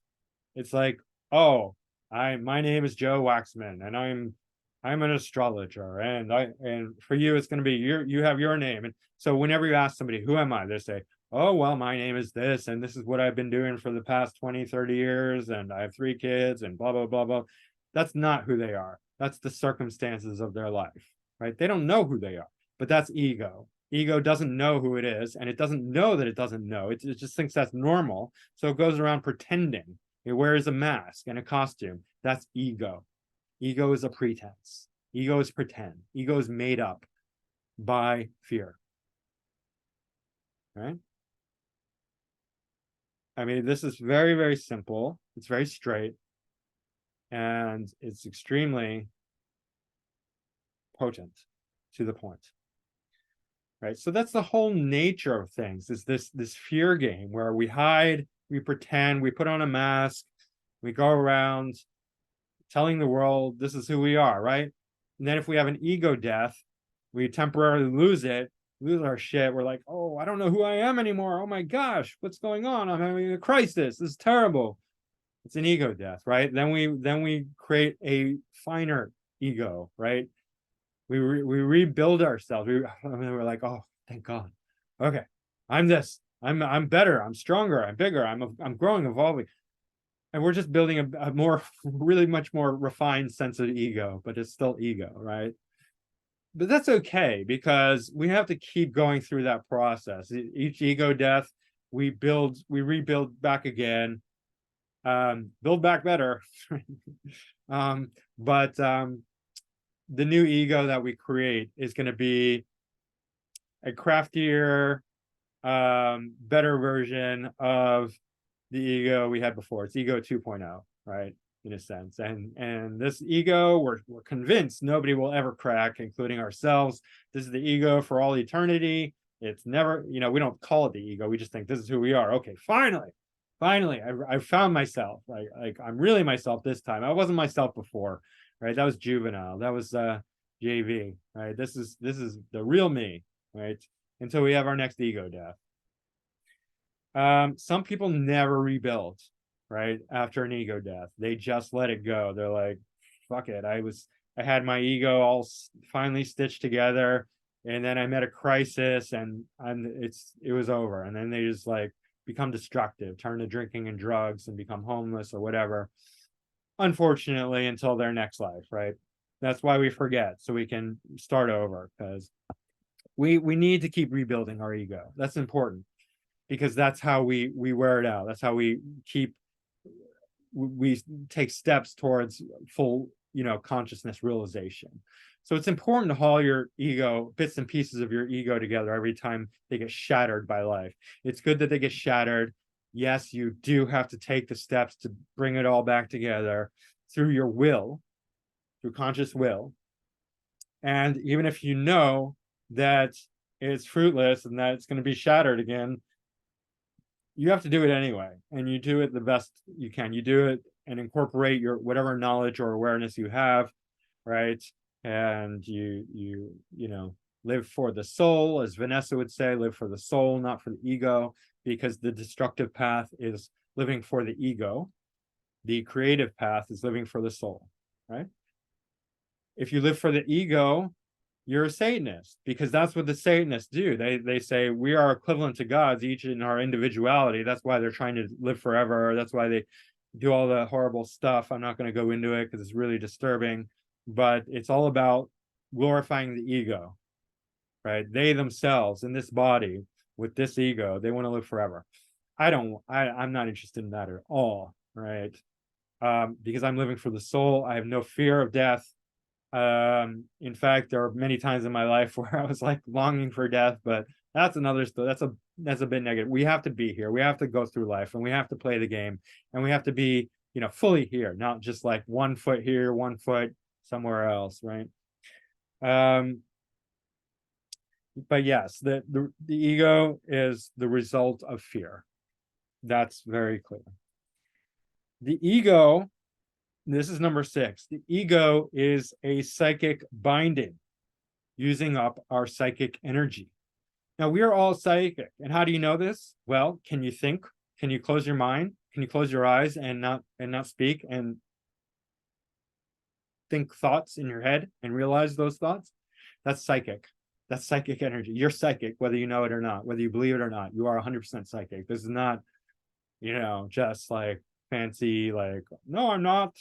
It's like, oh, my name is Joe Waxman, and I'm an astrologer, and for you it's going to be you have your name. And so whenever you ask somebody, who am I, they say, oh, well, my name is this, and this is what I've been doing for the past 20-30 years, and I have 3 kids, and blah blah blah blah. That's not who they are. That's the circumstances of their life, right? They don't know who they are, but that's ego. Ego doesn't know who it is, and it doesn't know that it doesn't know. It just thinks that's normal, so it goes around pretending. It wears a mask and a costume. That's ego. Ego is a pretense. Ego is pretend. Ego is made up by fear. Right? I mean, this is very, very simple. It's very straight. And it's extremely potent, to the point. Right? So that's the whole nature of things, is this fear game where we hide, we pretend, we put on a mask, we go around telling the world this is who we are, right? And then if we have an ego death, we temporarily lose our shit. We're like, oh, I don't know who I am anymore. Oh my gosh, what's going on? I'm having a crisis. This is terrible. It's an ego death, right? Then we create a finer ego, right? We rebuild ourselves. We're like, oh, thank God. Okay, I'm this. I'm better. I'm stronger. I'm bigger. I'm growing, evolving. And we're just building a more, really much more refined sense of ego, but it's still ego, right? But that's okay, because we have to keep going through that process. Each ego death, we rebuild back again, build back better. But the new ego that we create is going to be a craftier, better version of the ego we had before. It's ego 2.0, right? In a sense. And this ego, we're convinced nobody will ever crack, including ourselves. This is the ego for all eternity. It's never, we don't call it the ego. We just think this is who we are. Okay, finally, I found myself. Like I'm really myself this time. I wasn't myself before, right? That was juvenile. That was JV, right? This is the real me, right? Until we have our next ego death. Some people never rebuild, right? After an ego death, they just let it go. They're like, fuck it. I had my ego all finally stitched together, and then I met a crisis, and it was over. And then they just like become destructive, turn to drinking and drugs, and become homeless or whatever. Unfortunately, until their next life, right? That's why we forget, so we can start over, because we need to keep rebuilding our ego. That's important, because that's how we wear it out. That's how we take steps towards full, consciousness realization. So it's important to haul your ego, bits and pieces of your ego together every time they get shattered by life. It's good that they get shattered. Yes, you do have to take the steps to bring it all back together through your will, through conscious will. And even if you know that it's fruitless and that it's going to be shattered again, you have to do it anyway, and you do it the best you can. You do it and incorporate your whatever knowledge or awareness you have, right? And you live for the soul, as Vanessa would say, live for the soul, not for the ego, because the destructive path is living for the ego. The creative path is living for the soul, right? If you live for the ego, you're a Satanist, because that's what the Satanists do. They say we are equivalent to gods, each in our individuality. That's why they're trying to live forever. That's why they do all the horrible stuff. I'm not going to go into it because it's really disturbing, but it's all about glorifying the ego, right? They themselves in this body with this ego, they want to live forever. I'm not interested in that at all, right? Because I'm living for the soul. I have no fear of death. In fact, there are many times in my life where I was like longing for death, but that's another story. That's a bit negative. We have to be here. We have to go through life, and we have to play the game, and we have to be, fully here, not just like 1 foot here, 1 foot somewhere else, right? But yes, the ego is the result of fear. That's very clear. The ego, this is number 6. The ego is a psychic binding, using up our psychic energy. Now, we are all psychic. And how do you know this? Well, can you think? Can you close your mind? Can you close your eyes and not speak and think thoughts in your head and realize those thoughts? That's psychic. That's psychic energy. You're psychic, whether you know it or not, whether you believe it or not. You are 100% psychic. This is not, just like fancy, like, no, I'm not.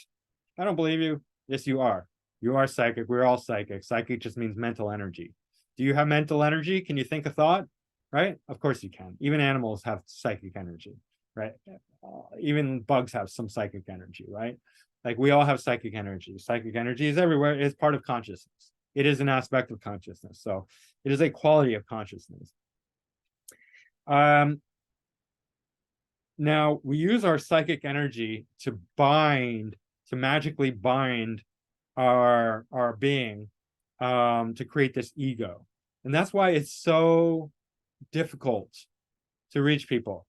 I don't believe you. Yes, you are. You are psychic. We're all psychic. Psychic just means mental energy. Do you have mental energy? Can you think a thought? Right? Of course you can. Even animals have psychic energy, right? Even bugs have some psychic energy, right? Like we all have psychic energy. Psychic energy is everywhere. It's part of consciousness. It is an aspect of consciousness. So it is a quality of consciousness. Now we use our psychic energy to magically bind our being, to create this ego. And that's why it's so difficult to reach people,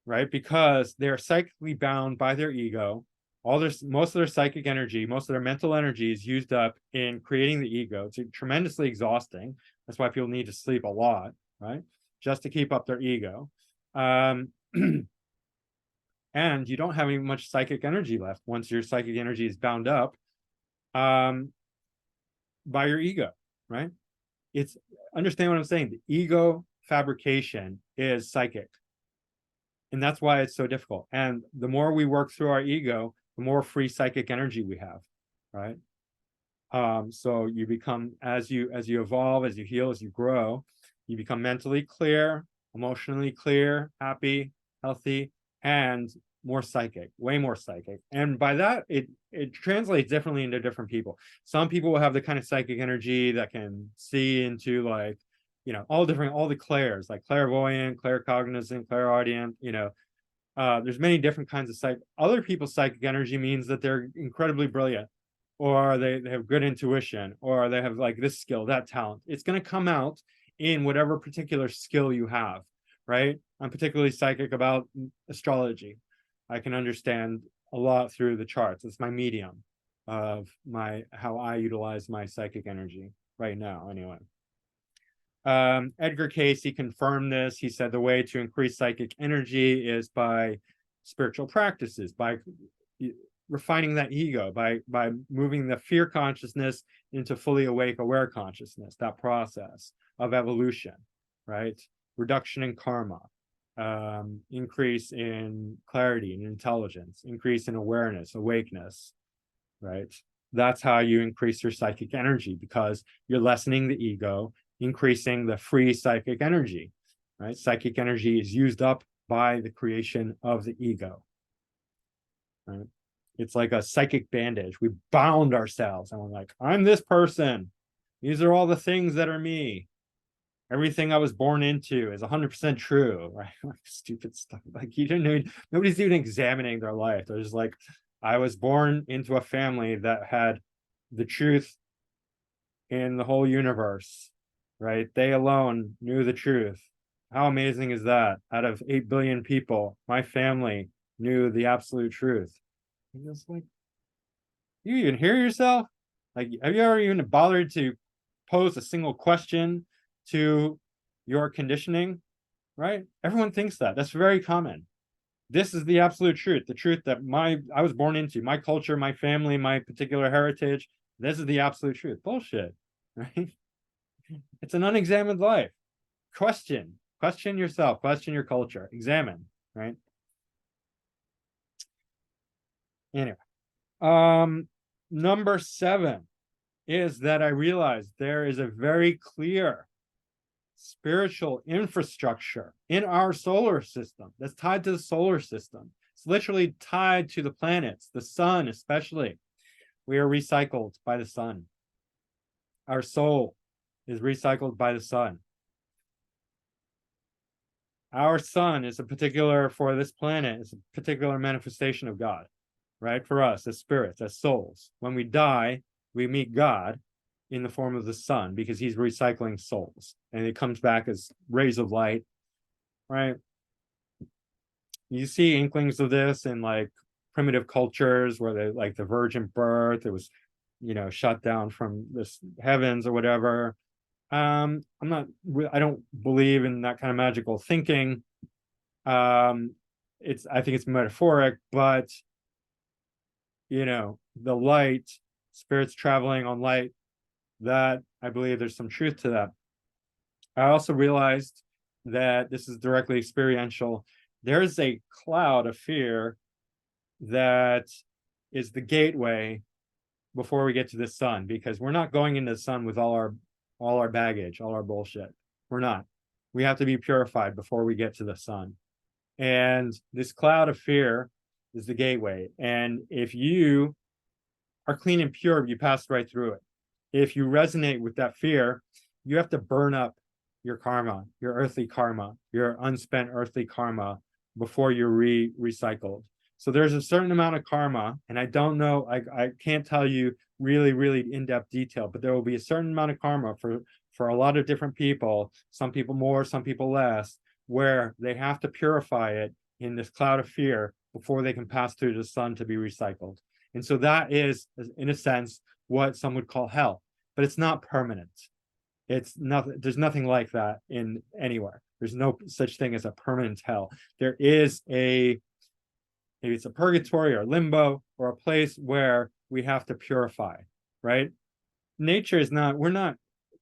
right? Because they're psychically bound by their ego. Most of their psychic energy, most of their mental energy is used up in creating the ego. It's tremendously exhausting. That's why people need to sleep a lot, right? Just to keep up their ego. And you don't have any much psychic energy left once your psychic energy is bound up by your ego, right? It's, understand what I'm saying. The ego fabrication is psychic. And that's why it's so difficult. And the more we work through our ego, the more free psychic energy we have, right? So you become, as you evolve, as you heal, as you grow, you become mentally clear, emotionally clear, happy, healthy, and more psychic, way more psychic. And by that, it translates differently into different people. Some people will have the kind of psychic energy that can see into like all the clairs, like clairvoyant, claircognizant, clairaudient, there's many different kinds of other people's psychic energy means that they're incredibly brilliant, or they have good intuition, or they have like this skill, that talent. It's going to come out in whatever particular skill you have, right? I'm particularly psychic about astrology. I can understand a lot through the charts. It's my medium of how I utilize my psychic energy right now, anyway. Edgar Cayce confirmed this. He said the way to increase psychic energy is by spiritual practices, by refining that ego, by moving the fear consciousness into fully awake, aware consciousness, that process of evolution, right? Reduction in karma, increase in clarity and intelligence, increase in awareness, awakeness, right? That's how you increase your psychic energy, because you're lessening the ego, increasing the free psychic energy, right? Psychic energy is used up by the creation of the ego, right? It's like a psychic bandage. We bound ourselves and we're like, I'm this person. These are all the things that are me. Everything I was born into is 100% true, right? Like stupid stuff. Like nobody's even examining their life. They're just like, I was born into a family that had the truth in the whole universe, right? They alone knew the truth. How amazing is that? Out of 8 billion people, my family knew the absolute truth. And it's like, you even hear yourself? Like, have you ever even bothered to pose a single question to your conditioning, right? Everyone thinks that. That's very common. This is the absolute truth, the truth that I was born into, my culture, my family, my particular heritage. This is the absolute truth. Bullshit, right? It's an unexamined life. Question yourself, question your culture, examine, right? Anyway, number 7 is that I realized there is a very clear spiritual infrastructure in our solar system that's tied to the solar system. It's literally tied to the planets, the sun especially. We are recycled by the sun. Our soul is recycled by the sun. Our sun is for this planet, is a particular manifestation of God, right? For us as spirits, as souls. When we die, we meet God in the form of the sun, because he's recycling souls, and it comes back as rays of light, right? You see inklings of this in like primitive cultures where they like the virgin birth, it was shut down from this heavens or whatever. I don't believe in that kind of magical thinking. I think it's metaphoric, but the light, spirits traveling on light, that I believe there's some truth to that. I also realized that this is directly experiential. There's a cloud of fear that is the gateway before we get to the sun, because we're not going into the sun with all our baggage, all our bullshit. We're not. We have to be purified before we get to the sun. And this cloud of fear is the gateway. And if you are clean and pure, you pass right through it. If you resonate with that fear, you have to burn up your karma, your earthly karma, your unspent earthly karma before you're recycled. So there's a certain amount of karma, and I don't know, I can't tell you really, really in-depth detail, but there will be a certain amount of karma for a lot of different people, some people more, some people less, where they have to purify it in this cloud of fear before they can pass through the sun to be recycled. And so that is, in a sense, what some would call hell, but it's not permanent. It's nothing. There's nothing like that in anywhere. There's no such thing as a permanent hell. There is maybe it's a purgatory or limbo, or a place where we have to purify, right? Nature is not,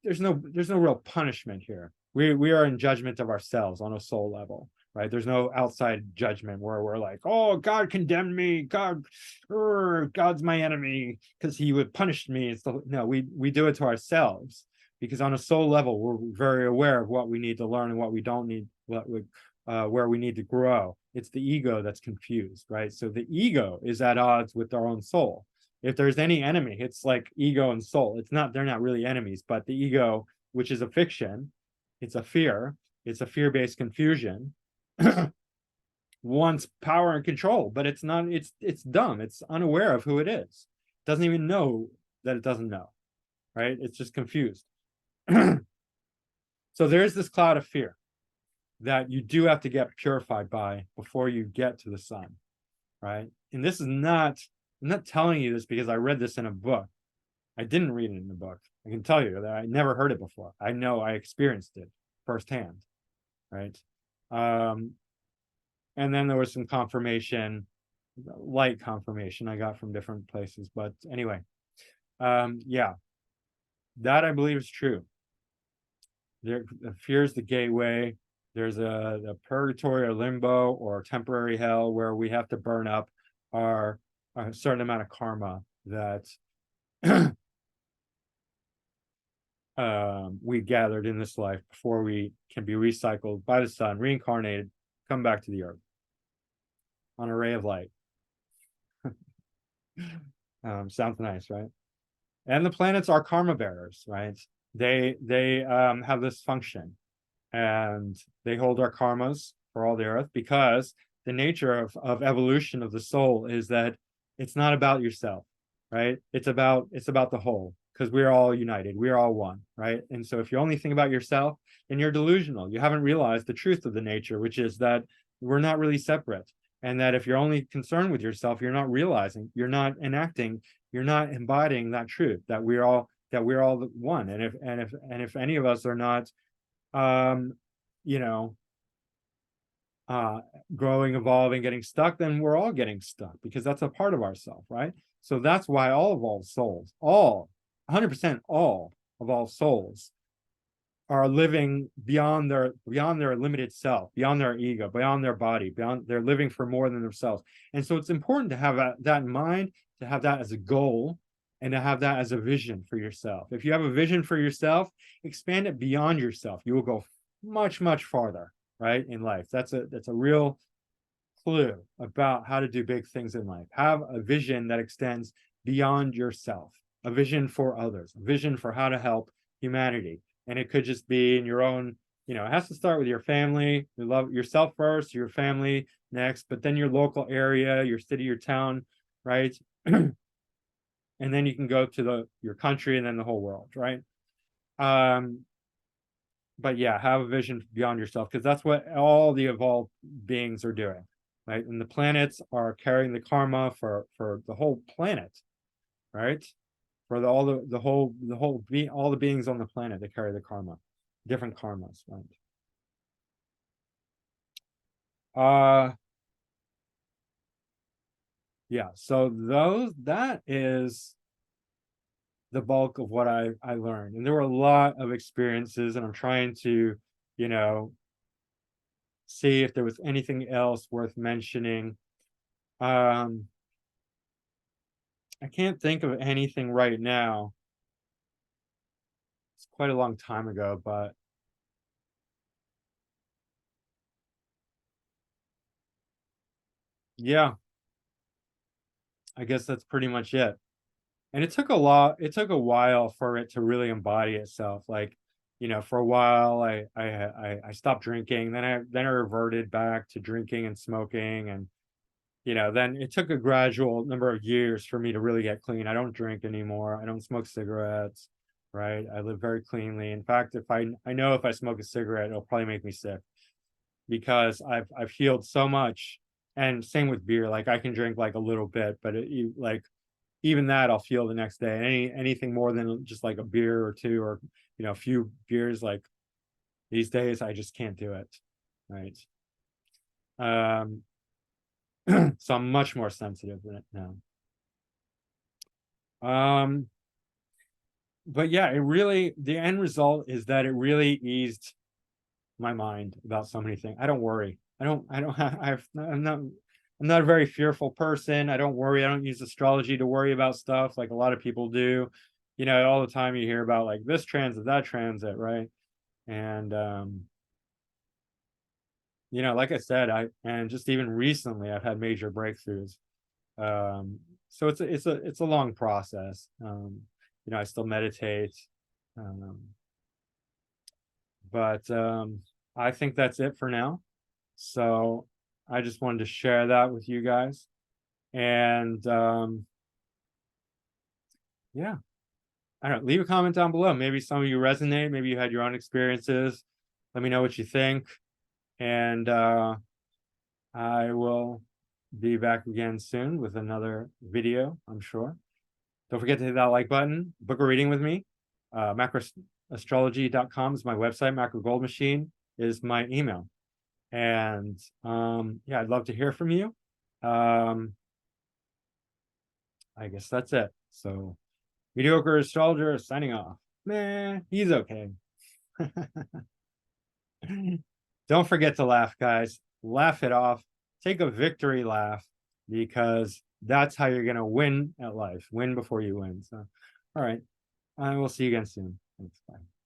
there's no real punishment here. We are in judgment of ourselves on a soul level, right? There's no outside judgment where we're like, oh, God condemned me, God's my enemy because he would punish me. No, we do it to ourselves, because on a soul level, we're very aware of what we need to learn and what we don't need, where we need to grow. It's the ego that's confused, right? So the ego is at odds with our own soul. If there's any enemy, it's like ego and soul. They're not really enemies, but the ego, which is a fiction, It's a fear. It's a fear-based confusion. Wants power and control, but it's not, it's dumb. It's unaware of who it is. Doesn't even know that it doesn't know, right? It's just confused. So there's this cloud of fear that you do have to get purified by before you get to the sun, right? And this is not, I'm not telling you this because I read this in a book. I didn't read it in the book. I can tell you that I never heard it before. I know I experienced it firsthand, right? And then there was some confirmation, light confirmation I got from different places. But anyway, yeah, that I believe is true. There, fear is the gateway. There's a purgatory or limbo or temporary hell where we have to burn up our a certain amount of karma that we gathered in this life before we can be recycled by the sun, reincarnated, come back to the earth on a ray of light. Sounds nice, right? And the planets are karma bearers, right? They have this function, and they hold our karmas for all the earth, because the nature of evolution of the soul is that it's not about yourself, right? It's about the whole, because we're all united, we're all one, right? And so if you only think about yourself, then you're delusional. You haven't realized the truth of the nature, which is that we're not really separate. And that if you're only concerned with yourself, you're not realizing, you're not enacting, you're not embodying that truth, that we're all one. And if any of us are not you know, growing, evolving, getting stuck, then we're all getting stuck, because that's a part of ourself, right? So that's why all souls, all 100% all of all souls are living beyond their limited self, beyond their ego, beyond their body, beyond, they're living for more than themselves. And so it's important to have that in mind, to have that as a goal, and to have that as a vision for yourself. If you have a vision for yourself, expand it beyond yourself. You will go much, much farther, right, in life. That's a real clue about how to do big things in life. Have a vision that extends beyond yourself, a vision for others, a vision for how to help humanity. And it could just be in your own, it has to start with your family. You love yourself first, your family next, but then your local area, your city, your town, right? And then you can go to your country, and then the whole world, right? But yeah, have a vision beyond yourself, because that's what all the evolved beings are doing, right? And the planets are carrying the karma for the whole planet, right? For all the beings on the planet, they carry the karma, different karmas, right? Yeah, so that is the bulk of what I learned. And there were a lot of experiences, and I'm trying to, you know, see if there was anything else worth mentioning. I can't think of anything right now. It's quite a long time ago, but yeah, I guess that's pretty much it. And it took a while for it to really embody itself. Like, for a while I stopped drinking, then I reverted back to drinking and smoking, and then it took a gradual number of years for me to really get clean. I don't drink anymore. I don't smoke cigarettes, right? I live very cleanly. In fact, I know if I smoke a cigarette, it'll probably make me sick, because I've healed so much. And same with beer. Like, I can drink like a little bit, but like, even that I'll feel the next day. Anything more than just like a beer or two, or a few beers, like, these days I just can't do it, right? Um, so I'm much more sensitive than it now. But yeah, the end result is that it really eased my mind about so many things. I don't worry. I don't have, I'm not a very fearful person. I don't worry. I don't use astrology to worry about stuff like a lot of people do. All the time you hear about like this transit, that transit, right? And like I said, and just even recently I've had major breakthroughs. So it's a long process. I still meditate. Um, But I think that's it for now. So I just wanted to share that with you guys. And yeah, I don't know, leave a comment down below. Maybe some of you resonate, maybe you had your own experiences. Let me know what you think. And I will be back again soon with another video, I'm sure. Don't forget to hit that like button, book a reading with me. Macroastrology.com is my website. Macro Gold Machine is my email. And yeah, I'd love to hear from you. I guess that's it. So mediocre astrologer signing off. Nah, he's okay. Don't forget to laugh, guys. Laugh it off. Take a victory laugh, because that's how you're gonna win at life. Win before you win. So, all right. I will see you again soon. Thanks. Bye.